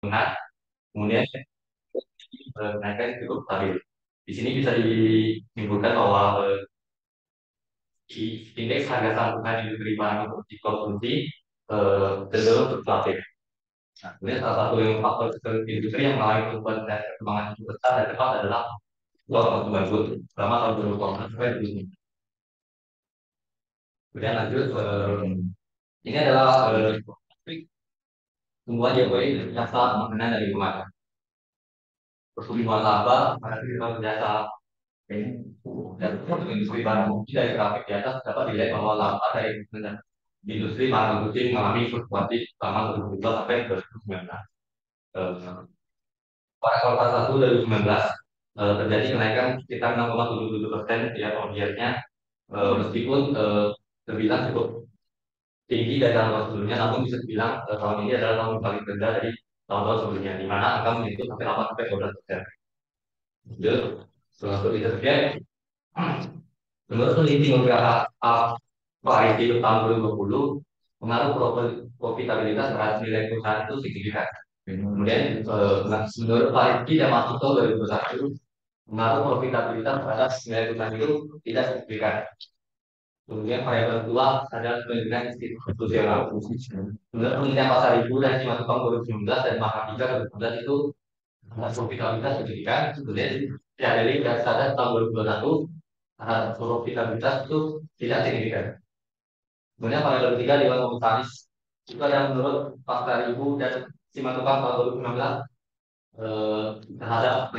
menengah, kemudian kenaikan cukup stabil. Di sini bisa disimpulkan bahwa indeks harga saham perusahaan industri barang untuk dikonsumsi cenderung fluktuatif. Nah, kemudian salah satu yang faktor industri yang mengalami perubahan dan perkembangan cukup besar dan cepat adalah uang konsumen good selama tahun 2018 sampai 2019. Kemudian lanjut, ini adalah tumbuhan Jokowi jasa makanan dari kemarin. Pertumbuhan laba pada sektor jasa dan industri barang bukti dari grafik di atas dapat dilihat bahwa laba dari industri barang bukti mengalami fluktuatif selama 2012 sampai 2019. Pada kuartal 1 2019 terjadi kenaikan sekitar 6,77% ya year-on-year-nya, meskipun terbilang cukup tinggi dari tahun sebelumnya, namun bisa dibilang tahun ini adalah tahun paling rendah dari tahun-tahun sebelumnya, di mana angka menyentuh sampai 8 sampai 12%. Jadi, suatu internet menurut peneliti beberapa variasi tahun 2020, pengaruh profitabilitas terhadap nilai perusahaan itu signifikan. Kemudian, menurut variasi dan masuk tahun 2021, pengaruh profitabilitas terhadap nilai perusahaan itu tidak signifikan. Kemudian variabel kedua adalah penelitian institusional. Menurut penelitian pasar ibu dan Simatupang 2019 dan Mahkamah 2019 itu profitabilitas signifikan. Kemudian ya dari data tahun 2021 profitabilitas itu tidak signifikan. Kemudian variabel ketiga Dewan Komisaris itu ada menurut pasar ibu dan Simatupang tahun 2016 terhadap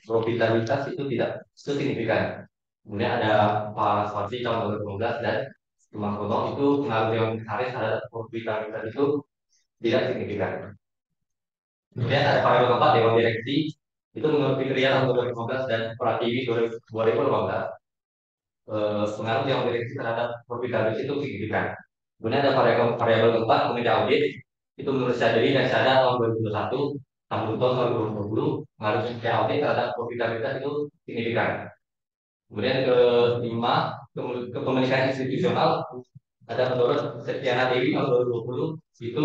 profitabilitas itu tidak signifikan. Kemudian ada Pak Swarti tahun 2015 dan Imam Kono itu pengaruh yang Haris terhadap profitabilitas itu tidak signifikan. Kemudian ada variabel keempat Dewan Direksi itu menurut Fitria tahun 2015 dan Pratiwi 2018 pengaruh Dewan Direksi terhadap profitabilitas itu signifikan. Kemudian ada variabel keempat Komite Audit itu menurut Syadri dan Syada tahun 2021 tahun 2020 pengaruh Komite Audit terhadap profitabilitas itu signifikan. Kemudian kelima, kepemilikan institusional ada menurut Setiana Dewi tahun 2020 itu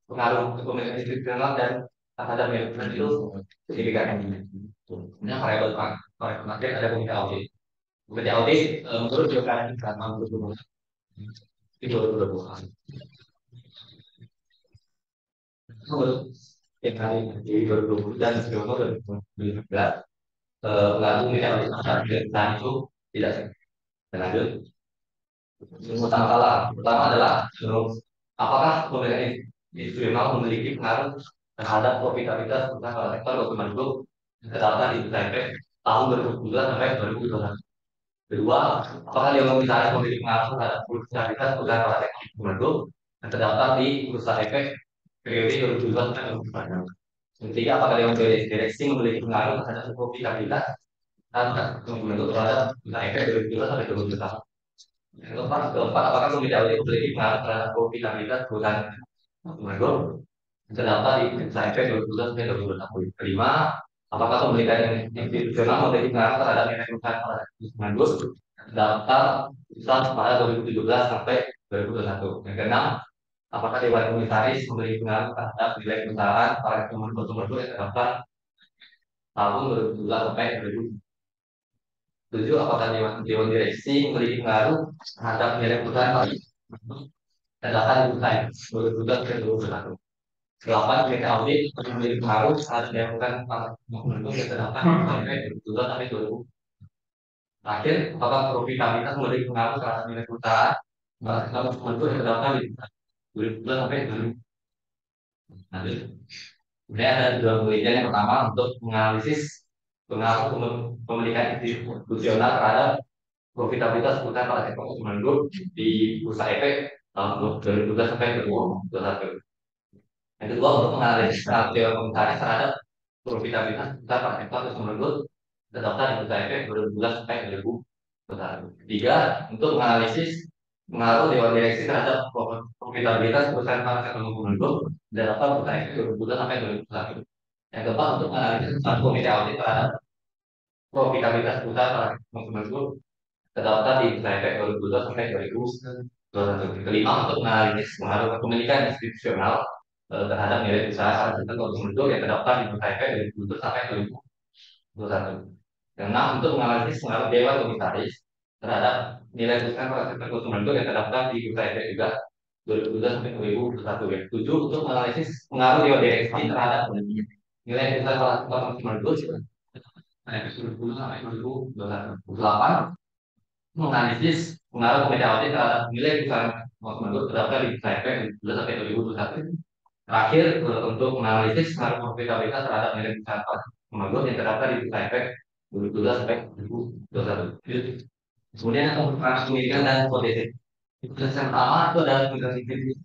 pengaruh kepemilikan institusional dan terhadap manajemen itu signifikan. Kemudian variabel terakhir ada komite audit. Komite audit menurut Jokowi karena menurut itu 2020. Menurut yang hari di 2020 dan sebelumnya 2019 pengaruh komite audit terhadap itu tidak lanjut. Yang pertama adalah apakah pemilihan institusional memiliki pengaruh terhadap profitabilitas perusahaan pada sektor dokumen grup terdapat di BPP tahun 2012 sampai 2021. Kedua, apakah dia memiliki pengaruh terhadap profitabilitas perusahaan pada sektor dokumen grup terdapat di bursa efek periode 2012 sampai 2021. Ketiga, apakah dia memiliki direksi memiliki pengaruh terhadap profitabilitas dan dokumen grup terhadap bursa efek 2012 sampai 2021. Yang keempat, apakah komite audit memiliki pengaruh terhadap profitabilitas perusahaan menurut terdapat di KPP 2012 sampai 2021. Kelima, apakah pemerintahan institusional memiliki pengaruh terhadap nilai perusahaan pada menurut daftar pusat pada 2017 sampai 2021. Yang keenam, apakah Dewan Komisaris memiliki pengaruh terhadap nilai perusahaan para konsumen yang terdaftar tahun 2017 sampai 2021. Tujuh, apakah Dewan Direksi memiliki pengaruh terhadap nilai perusahaan terdapat di perusahaan 2012 sampai 2021. Delapan, komite audit memiliki pengaruh terhadap dilakukan untuk yang terdapat sampai 2012 sampai 2000. Terakhir, apakah profitabilitas memiliki pengaruh terhadap nilai perusahaan kalau untuk yang terdapat di 2012 sampai 2000. Lanjut. Kemudian ada dua penelitian. Yang pertama untuk menganalisis pengaruh pemilikan institusional terhadap profitabilitas perusahaan pada sektor konsumen group di bursa efek tahun 2012 sampai 2021. Yang kedua untuk menganalisis pengaruh komisaris terhadap profitabilitas perusahaan pada sektor konsumen group terdaftar di bursa efek 2012 sampai 2021. Tiga, untuk menganalisis pengaruh dewan direksi terhadap profitabilitas perusahaan pada sektor konsumen group terdaftar di bursa efek 2012 sampai 2021. Yang keempat untuk menganalisis komite audit terhadap profitabilitas perusahaan pada sektor konsumen group terdaftar di bursa efek 2012 sampai 2021. Kelima untuk menganalisis pengaruh kepemilikan institusional terhadap nilai usaha salah satu konsumber yang terdaftar di Bursa Efek dari 2020 sampai 2021. Keenam, untuk menganalisis pengaruh dewan komisaris terhadap nilai usaha salah satu konsumber yang terdaftar di Bursa Efek juga 2022 sampai 2021. Yang tujuh, untuk menganalisis pengaruh dewan direksi terhadap nilai usaha salah satu konsumber dari 2020 sampai 2021. Menganalisis pengaruh komite audit terhadap nilai usaha menurut terdaftar di KPP 2012 sampai 2021. Terakhir, untuk menganalisis pengaruh profitabilitas terhadap nilai usaha menurut yang terdaftar di KPP 2012 sampai 2021. Kemudian pendidikan dan potensi. Tugas yang pertama itu adalah tugas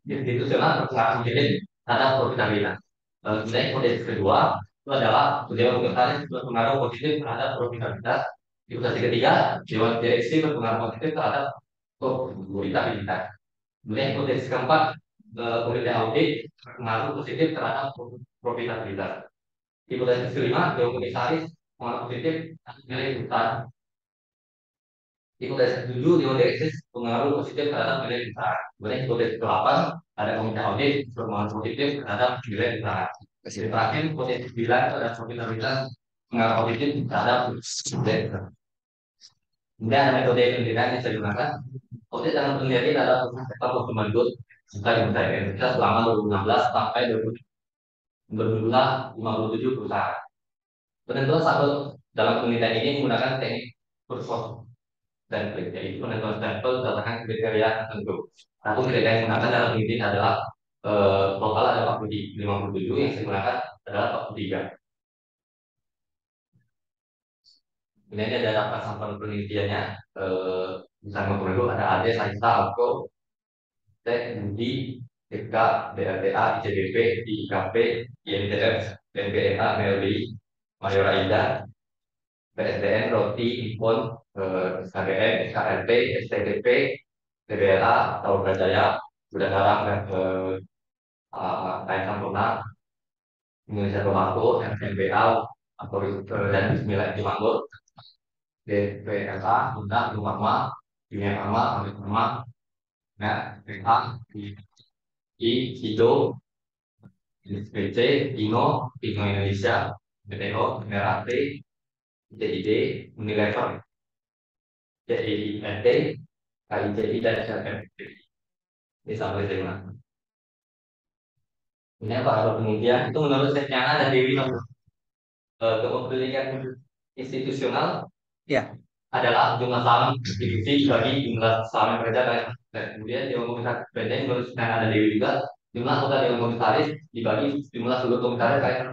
institusional berpengaruh menjadi terhadap profitabilitas. Kemudian potensi kedua itu adalah dewan komisaris berpengaruh positif terhadap profitabilitas. Tugas ketiga, dewan direksi berpengaruh positif terhadap profitabilitas. Kemudian potensi keempat, komite audit berpengaruh positif terhadap profitabilitas. Hipotesis kelima, dewan komisaris pengaruh positif nilai utang. Hipotesis tujuh, dewan direksi pengaruh positif terhadap nilai utang. Kemudian hipotesis delapan, ada komite audit berpengaruh positif terhadap nilai utang. Terakhir, hipotesis 9 itu ada profitabilitas pengaruh positif terhadap nilai utang. Kemudian ada metode penelitian yang saya gunakan. Audit dalam penelitian adalah sektor pertumbuhan good serta Universitas Indonesia selama 2016 sampai 2057 perusahaan. Penentuan sampel dalam penelitian ini menggunakan teknik Kurzweil dan klik, yaitu penentuan sampel berdasarkan kriteria tertentu. Satu kriteria yang digunakan dalam penelitian adalah total ada 57, yang saya gunakan adalah 43. Kemudian ada daftar sampel penelitiannya. Misalnya dulu ada AD, Saista, Alko, Tek, Budi, TK, BLTA, ICBP, IIKP, INTF, BNPNA, MLBI, Mayora Indah, PSDN, Roti, Impon, SKBN, SKLP, STTP, TBLA, atau Gajaya, Gudang Garam, dan Kain Sampurna, Indonesia Tobacco, MBA, atau dan Bismillah Dimanggur, DPLA, Undang, Lumama, Dunia Pharma, Amit Pharma, nah, PH, I, Sido, PC, Ino, Indonesia, BTO, Merate, JID, Unilever, JINT, KIJI, dan SLMT. Ini sampai saya. Ini apa penelitian itu menurut Setnyana dan Dewi Nopo. Kepemilikan institusional ya adalah jumlah saham institusi bagi jumlah saham yang beredar, dan kemudian dewan komisaris pendek menurut Setnyana dan Dewi juga jumlah anggota dewan komisaris dibagi jumlah seluruh komisaris kalian.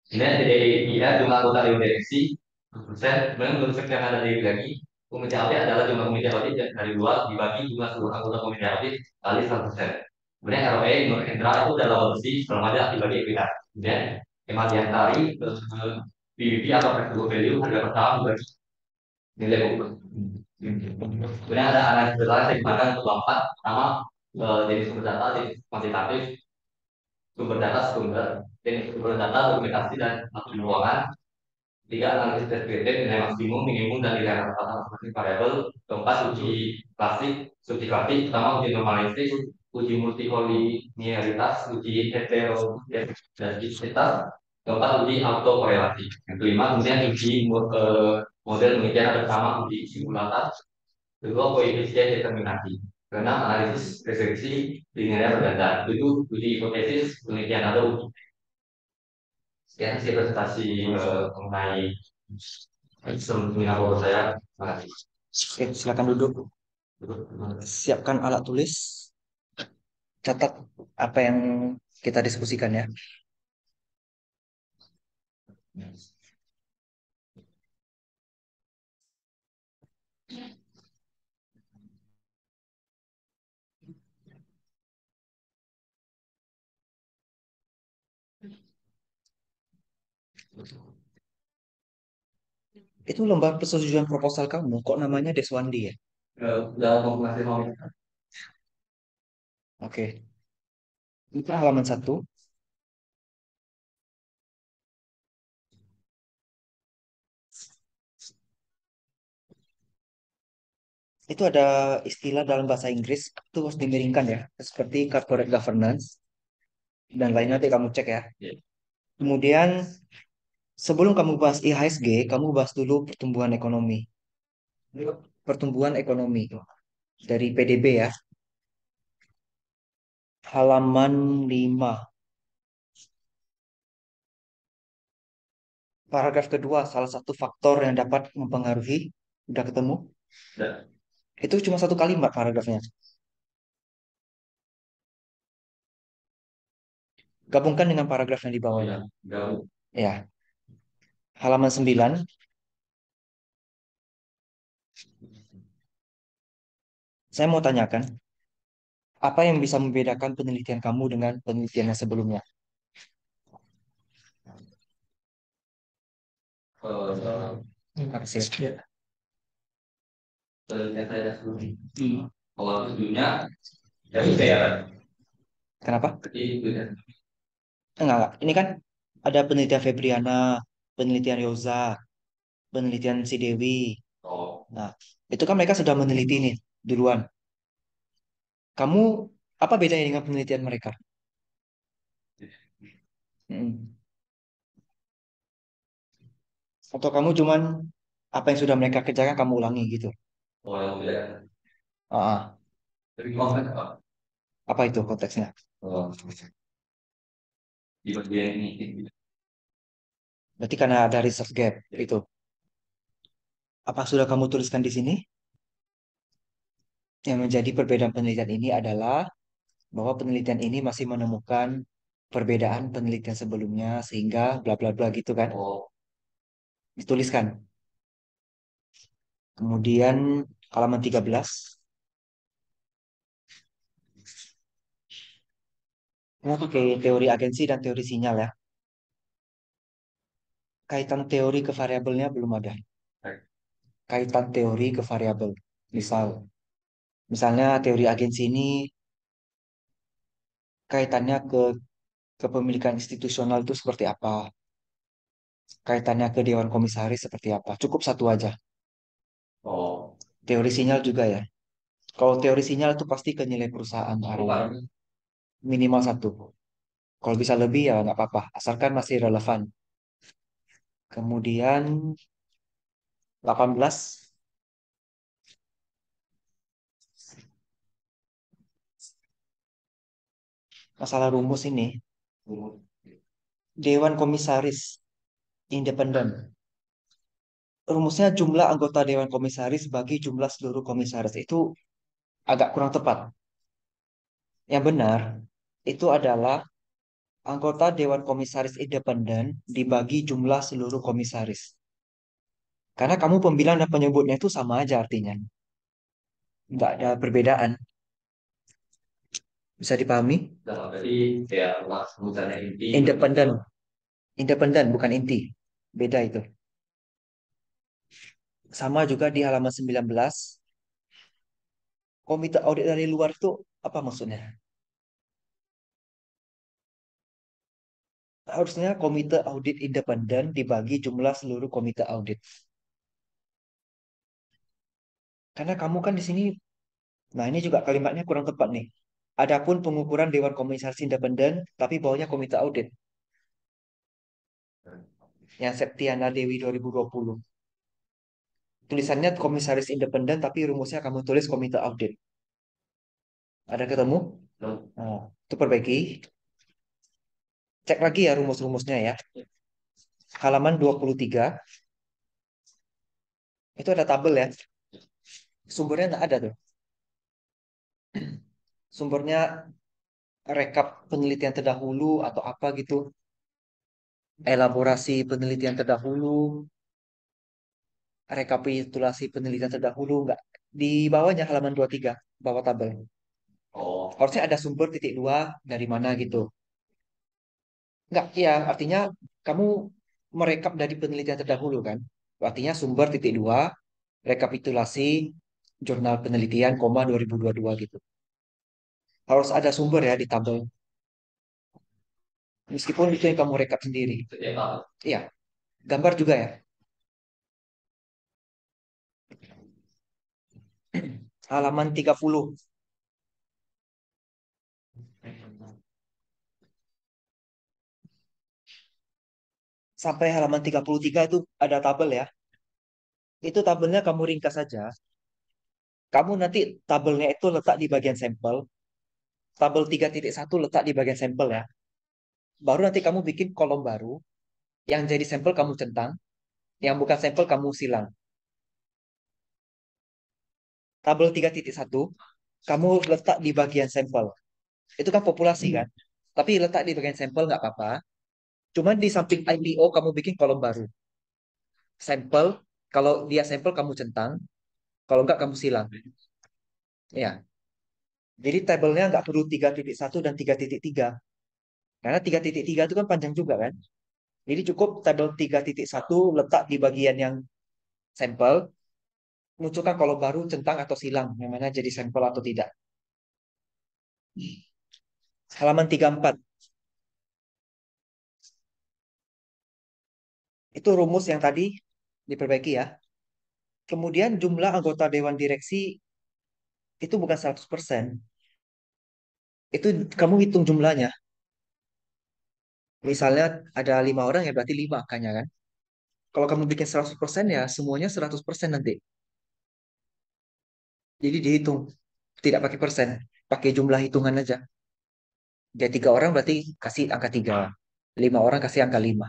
Kemudian TDIR jumlah anggota dewan direksi persen. Kemudian menurut Setnyana dan Dewi lagi, komite audit adalah jumlah komite audit dari luar dibagi jumlah seluruh anggota komite audit kali 100%. Kemudian ROE menurut Hendra itu adalah bersih selama ada dibagi EBITDA. Kemudian Hemat Yantari PBB atau Flexible Value harga per tahun dibagi nilai buku. Kemudian ada analisis berdasar yang digunakan untuk empat. Pertama, jenis sumber data, jenis kuantitatif, sumber data sumber, jenis sumber data dokumentasi dan keuangan. Tiga, analisis deskriptif, nilai maksimum, minimum, dan nilai rata-rata masing-masing variabel. Keempat, uji klasik, uji klasik, pertama uji normalistik, uji multikolinearitas, uji heterogeneisitas. Keempat, uji autokorelasi. Yang kelima, kemudian uji model penelitian ada pertama uji simulator. Kedua, koefisien determinasi. Keenam, analisis restriksi linear berganda. Tujuh, uji hipotesis penelitian atau uji. Sekian sih presentasi mengenai seminar saya. Terima kasih. Oke, silakan duduk. Siapkan alat tulis. Catat apa yang kita diskusikan ya. Itu lembar persetujuan proposal kamu, kok namanya Deswandi ya? Udah konfirmasi mau. Oke. Itu halaman 1. Itu ada istilah dalam bahasa Inggris, itu harus dimiringkan ya. Seperti corporate governance. dan lainnya nanti kamu cek ya. Ya. Kemudian sebelum kamu bahas IHSG, kamu bahas dulu pertumbuhan ekonomi. Pertumbuhan ekonomi dari PDB ya, halaman 5, paragraf kedua, salah satu faktor yang dapat mempengaruhi, udah ketemu? Udah. Itu cuma satu kalimat paragrafnya. Gabungkan dengan paragraf yang di Oh bawahnya. ya, gabung. Ya, halaman 9, saya mau tanyakan, apa yang bisa membedakan penelitian kamu dengan penelitian yang sebelumnya? Eh, Apa sih? Penelitian saya sebelumnya. Hmm. Kalau sebelumnya, ya bisa ya. Kenapa? Jadi itu ya. Enggak. Ini kan ada penelitian Febriana, penelitian Yoza, penelitian si Dewi. Oh, Nah, itu kan mereka sudah meneliti nih duluan. Kamu apa bedanya dengan penelitian mereka? Hmm. Atau kamu cuman apa yang sudah mereka kerjakan kamu ulangi gitu? oh yang beda. Ah, ah. Tapi gimana apa? Apa itu konteksnya? Oh, di bagian ini. Berarti karena ada research gap itu. Apa sudah kamu tuliskan di sini? Yang menjadi perbedaan penelitian ini adalah bahwa penelitian ini masih menemukan perbedaan penelitian sebelumnya sehingga bla bla bla gitu kan. Oh, Dituliskan. Kemudian halaman 13, kamu pakai teori agensi dan teori sinyal ya. Kaitan teori ke variabelnya belum ada. baik. Kaitan teori ke variabel. Misalnya teori agensi ini kaitannya ke kepemilikan institusional itu seperti apa? Kaitannya ke dewan komisaris seperti apa? Cukup satu aja. Oh, Teori sinyal juga ya. Kalau teori sinyal itu pasti ke nilai perusahaan arahnya. bukan. Minimal satu. Kalau bisa lebih ya nggak apa-apa. Asalkan masih relevan. Kemudian 18, masalah rumus ini. Dewan komisaris independen. Rumusnya jumlah anggota dewan komisaris bagi jumlah seluruh komisaris. Itu agak kurang tepat. Yang benar itu adalah anggota Dewan Komisaris Independen dibagi jumlah seluruh komisaris. Karena kamu pembilang dan penyebutnya itu sama aja artinya. Nggak ada perbedaan. Bisa dipahami? Nah, berarti ya mas misalnya inti. Independen. Independen, bukan inti. Beda itu. Sama juga di halaman 19. Komite audit dari luar itu apa maksudnya? Harusnya komite audit independen dibagi jumlah seluruh komite audit. Karena kamu kan di sini, nah ini juga kalimatnya kurang tepat nih. Adapun pengukuran Dewan Komisaris Independen, tapi bawahnya komite audit. Yang Septiana Dewi 2020. Tulisannya komisaris independen, tapi rumusnya kamu tulis komite audit. Ada ketemu? Nah, itu perbaiki. Cek lagi ya rumus-rumusnya ya. Halaman 23, itu ada tabel ya. Sumbernya nggak ada tuh. Sumbernya rekap penelitian terdahulu atau apa gitu. Elaborasi penelitian terdahulu, rekapitulasi penelitian terdahulu, nggak. Di bawahnya halaman 23, bawah tabel. Oh, Harusnya ada sumber titik dua dari mana gitu. Enggak, ya artinya kamu merekap dari penelitian terdahulu kan. Artinya sumber titik dua, rekapitulasi jurnal penelitian, koma 2022 gitu. Harus ada sumber ya di tabel. Meskipun itu yang kamu rekap sendiri. setiap tahun. Iya, gambar juga ya. Halaman 30. sampai halaman 33 itu ada tabel ya. Itu tabelnya kamu ringkas saja. Kamu nanti tabelnya itu letak di bagian sampel. Tabel 3.1 letak di bagian sampel ya. Baru nanti kamu bikin kolom baru. Yang jadi sampel kamu centang. Yang bukan sampel kamu silang. Tabel 3.1 kamu letak di bagian sampel. Itu kan populasi kan. Tapi letak di bagian sampel nggak apa-apa. Cuman di samping IPO kamu bikin kolom baru. Sampel, kalau dia sampel kamu centang. Kalau nggak kamu silang. Ya. Jadi tabelnya nggak perlu 3.1 dan 3.3. Karena 3.3 itu kan panjang juga kan. Jadi cukup tabel 3.1 letak di bagian yang sampel, munculkan kolom baru centang atau silang, yang mana jadi sampel atau tidak. Halaman 34, itu rumus yang tadi diperbaiki ya. Kemudian jumlah anggota Dewan Direksi itu bukan 100%. Itu kamu hitung jumlahnya. Misalnya ada 5 orang ya berarti 5 angkanya kan. Kalau kamu bikin 100% ya semuanya 100% nanti. Jadi dihitung. Tidak pakai persen. Pakai jumlah hitungan aja. Dia 3 orang berarti kasih angka 3. 5 orang kasih angka 5.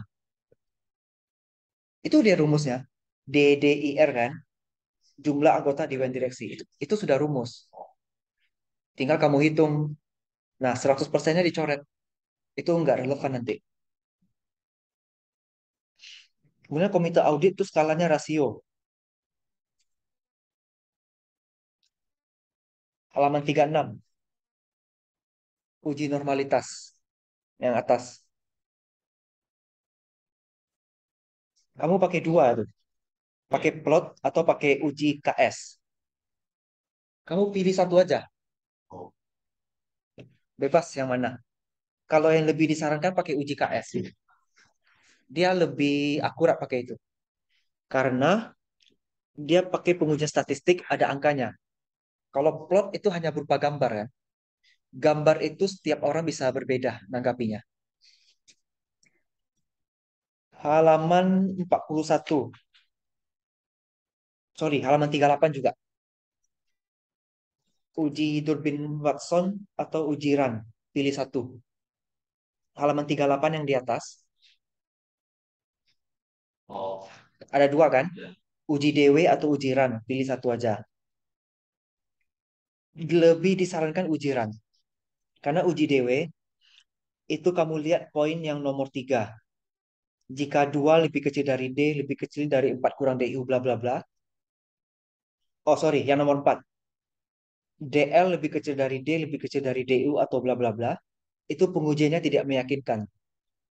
Itu dia rumusnya. DDIR kan. Jumlah anggota Dewan Direksi. Itu sudah rumus. Tinggal kamu hitung. Nah, 100%-nya dicoret. Itu nggak relevan nanti. Kemudian komite audit itu skalanya rasio. Halaman 36. Uji normalitas. Yang atas. Kamu pakai dua tuh. Pakai plot atau pakai uji KS. Kamu pilih satu aja. Bebas yang mana. Kalau yang lebih disarankan pakai uji KS. Dia lebih akurat pakai itu. Karena dia pakai pengujian statistik ada angkanya. Kalau plot itu hanya berupa gambar ya. Gambar itu setiap orang bisa berbeda nanggapinya. Halaman 41. Sorry, halaman 38 juga. Uji Durbin Watson atau uji RAN. Pilih satu. Halaman 38 yang di atas. Oh, Ada dua kan? ya. Uji DW atau uji RAN. Pilih satu aja. Lebih disarankan uji RAN. Karena uji DW itu kamu lihat poin yang nomor 3. Jika 2 lebih kecil dari D, lebih kecil dari 4 kurang DU, bla bla bla. Oh sorry, yang nomor 4. DL lebih kecil dari D, lebih kecil dari DU atau bla bla bla. Itu pengujiannya tidak meyakinkan.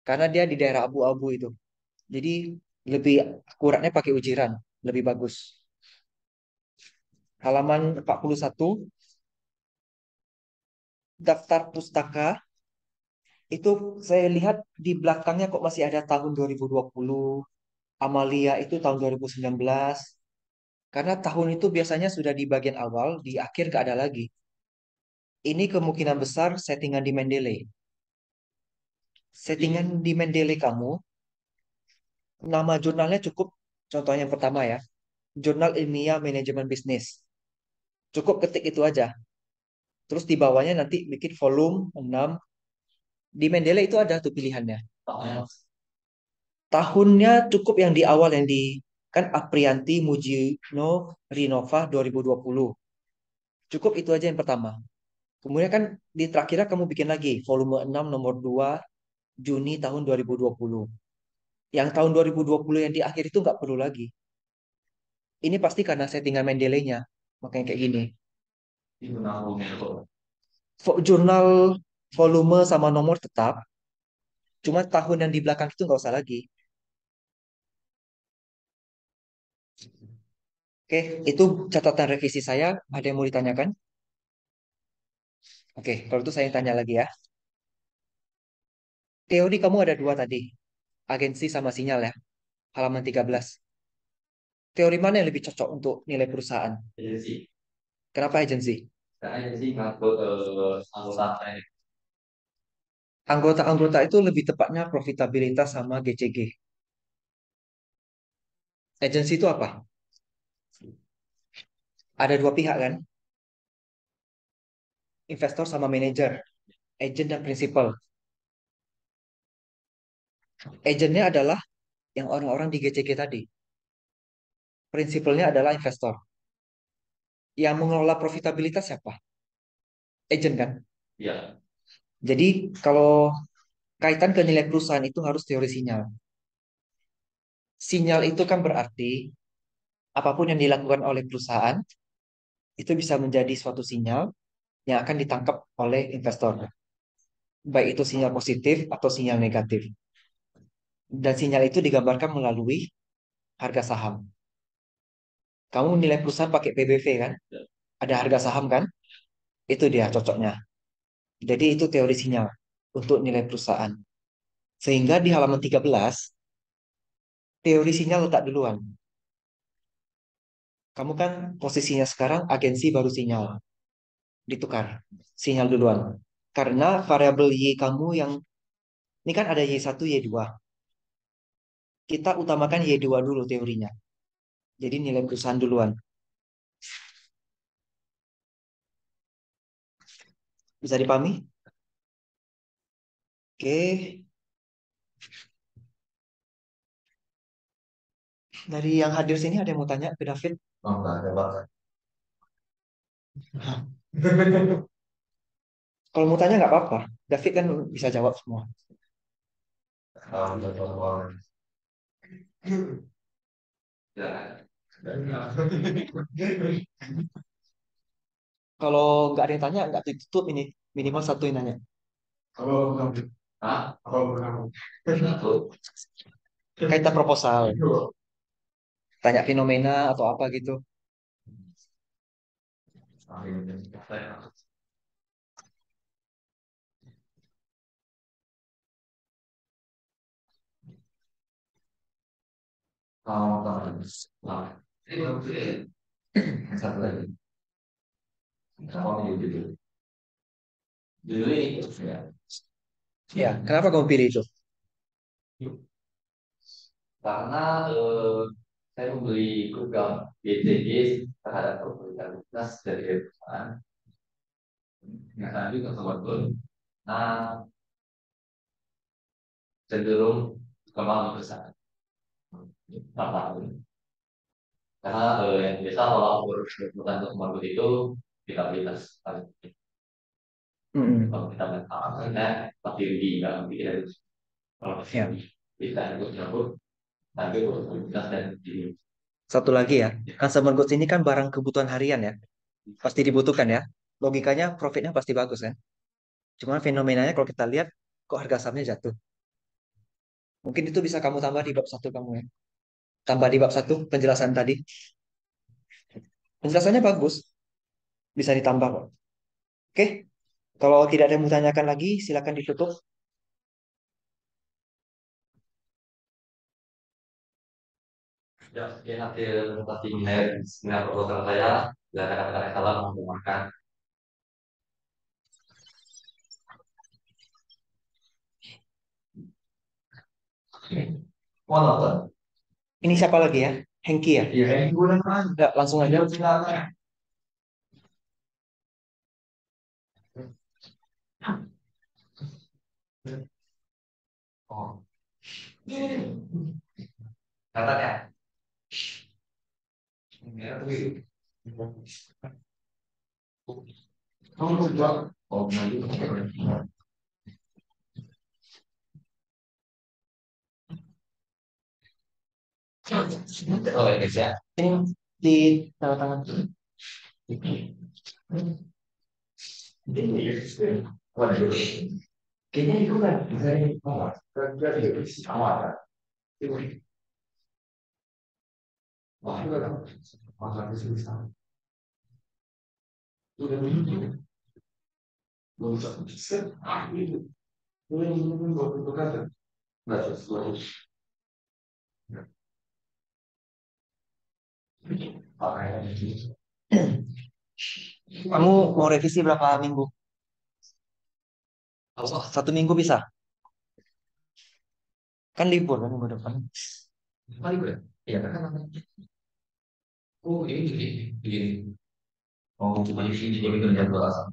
Karena dia di daerah abu-abu itu. Jadi lebih akuratnya pakai ujiran. Lebih bagus. Halaman 41. Daftar pustaka. Itu saya lihat di belakangnya kok masih ada tahun 2020. Amalia itu tahun 2019. Karena tahun itu biasanya sudah di bagian awal, di akhir nggak ada lagi. Ini kemungkinan besar settingan di Mendeley. Settingan di Mendeley kamu, nama jurnalnya cukup, contohnya yang pertama ya, Jurnal Ilmiah Manajemen Bisnis. Cukup ketik itu aja. Terus di bawahnya nanti bikin volume 6. Di Mendeley itu ada tuh pilihannya. Tahunnya cukup yang di awal yang di kan Aprianti Mujino Rinova 2020. Cukup itu aja yang pertama. Kemudian kan di terakhirnya kamu bikin lagi volume 6 nomor 2 Juni tahun 2020. Yang tahun 2020 yang di akhir itu nggak perlu lagi. Ini pasti karena settingan Mendeley-nya. Makanya kayak gini. Itu nanggung itu. Jurnal volume sama nomor tetap. Cuma tahun yang di belakang itu nggak usah lagi. Oke, itu catatan revisi saya. Ada yang mau ditanyakan? Oke, kalau itu saya tanya lagi ya. Teori kamu ada dua tadi. Agensi sama sinyal ya. Halaman 13. Teori mana yang lebih cocok untuk nilai perusahaan? Agensi. Kenapa agensi? Karena agensi ngangkut anggota saya. Anggota-anggota itu lebih tepatnya profitabilitas sama GCG. Agensi itu apa? Ada dua pihak kan? Investor sama manajer, agent dan prinsipal. Agentnya adalah yang orang-orang di GCG tadi. Prinsipalnya adalah investor. Yang mengelola profitabilitas siapa? Agent kan? Ya, Jadi kalau kaitan ke nilai perusahaan itu harus teori sinyal. Sinyal itu kan berarti apapun yang dilakukan oleh perusahaan itu bisa menjadi suatu sinyal yang akan ditangkap oleh investor. Baik itu sinyal positif atau sinyal negatif. Dan sinyal itu digambarkan melalui harga saham. Kamu nilai perusahaan pakai PBV kan? Ada harga saham kan? Itu dia cocoknya. Jadi itu teori sinyal untuk nilai perusahaan. Sehingga di halaman 13, teori sinyal letak duluan. Kamu kan posisinya sekarang agensi baru sinyal. Ditukar. Sinyal duluan. Karena variabel Y kamu yang, ini kan ada Y1, Y2. Kita utamakan Y2 dulu teorinya. Jadi nilai perusahaan duluan. Bisa dipahami? Oke. Dari yang hadir sini ada yang mau tanya ke David? oh, nggak ada Pak. Kalau mau tanya nggak apa-apa. David kan bisa jawab semua. Nggak tahu. Ya. Kalau nggak ada yang tanya, nggak ditutup ini. Minimal satu yang nanya. Kalau kamu, ah, kalau kamu, satu. Kaitan proposal. Tanya fenomena atau apa gitu. Kalau kamu, nah, satu lagi. Kamu jujur, jujur ini, ya. Ya, kenapa kamu pilih itu? Karena saya membeli program BCG terhadap probabilitas dari perusahaan. Nggak tahu juga kebetulan. Nah, cenderung kembang besar. Apa? Karena yang biasa kalau berkebutuhan untuk kembang itu stabilitas. Mm-mm. Kalau kita mentalnya pasti rugi nggak mungkin itu. Kalau Ya. kita itu nyambut, tapi probabilitas dan di Satu lagi ya, consumer goods ini kan barang kebutuhan harian ya, pasti dibutuhkan ya. Logikanya profitnya pasti bagus kan. Cuma fenomenanya kalau kita lihat kok harga sahamnya jatuh. Mungkin itu bisa kamu tambah di bab satu kamu ya. Tambah di bab satu penjelasan tadi. Penjelasannya bagus, bisa ditambah kok. Oke, kalau tidak ada yang mau tanyakan lagi, silakan ditutup. ya, ya nanti pasti mengenai proposal saya dan kata-kata yang salah mau makan. Mau nonton? Ini siapa lagi ya? Hengki ya? Iya, ini gue kan. Ya, langsung aja. Silakan. Oh, kata ya. Ya, tapi. Kamu lupa. Oh, nah, oh ya guys ya. Ini di tanda tangan. Waduh. Kayaknya itu kan dari awal. Dari awal kan. Wah, itu kan. Masa itu bisa. Udah begitu. Belum bisa. Ah, itu. Ini buat kan. Nggak sesuai. Makanya. Kamu mau revisi berapa minggu? Satu minggu bisa? Kan libur kan minggu depan. Kali gue. Iya kan? Oh ini. Oh cuma di sini 2 minggu jadwal asal.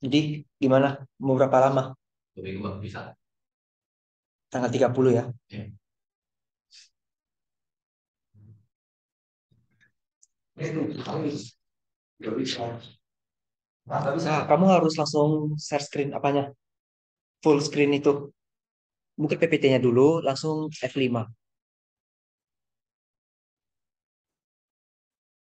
Jadi gimana? Mau berapa lama? 2 minggu Bang, bisa. Tanggal 30 ya. Ya. Itu habis. Gak bisa. Nggak bisa. Nah, kamu harus langsung share screen apanya? Full screen itu. Buka PPT-nya dulu, langsung F5.